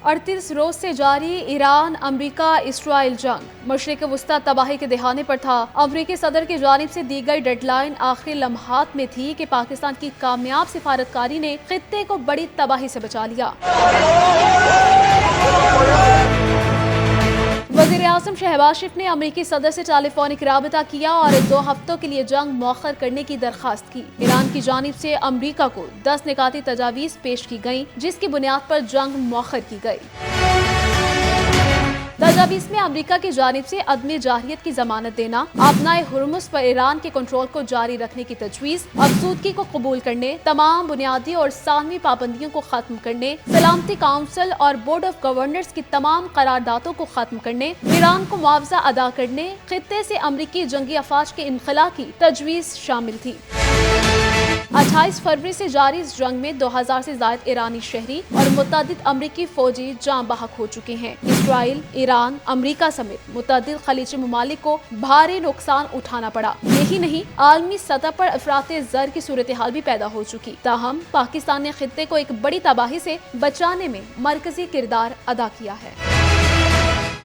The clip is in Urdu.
38 روز سے جاری ایران امریکہ اسرائیل جنگ مشرق وسطی تباہی کے دہانے پر تھا۔ امریکی صدر کی جانب سے دی گئی ڈیڈ لائن آخری لمحات میں تھی کہ پاکستان کی کامیاب سفارتکاری نے خطے کو بڑی تباہی سے بچا لیا۔ وزیر اعظم شہباز شریف نے امریکی صدر سے ٹیلی فونک رابطہ کیا اور 2 ہفتوں کے لیے جنگ مؤخر کرنے کی درخواست کی۔ ایران کی جانب سے امریکہ کو 10 نکاتی تجاویز پیش کی گئیں جس کی بنیاد پر جنگ مؤخر کی گئی۔ تجاویز میں امریکہ کی جانب سے عدم جارحیت کی ضمانت دینا، آبنائے ہرمز پر ایران کے کنٹرول کو جاری رکھنے کی تجویز، افزودگی کو قبول کرنے، تمام بنیادی اور ثانوی پابندیوں کو ختم کرنے، سلامتی کونسل اور بورڈ آف گورنرز کی تمام قراردادوں کو ختم کرنے، ایران کو معاوضہ ادا کرنے، خطے سے امریکی جنگی افواج کے انخلاء کی تجویز شامل تھی۔ 28 فروری سے جاری اس جنگ میں 2000 سے زائد ایرانی شہری اور متعدد امریکی فوجی جاں بحق ہو چکے ہیں۔ اسرائیل، ایران، امریکہ سمیت متعدد خلیجی ممالک کو بھاری نقصان اٹھانا پڑا۔ یہی نہیں، عالمی سطح پر افراط زر کی صورتحال بھی پیدا ہو چکی۔ تاہم پاکستان نے خطے کو ایک بڑی تباہی سے بچانے میں مرکزی کردار ادا کیا ہے۔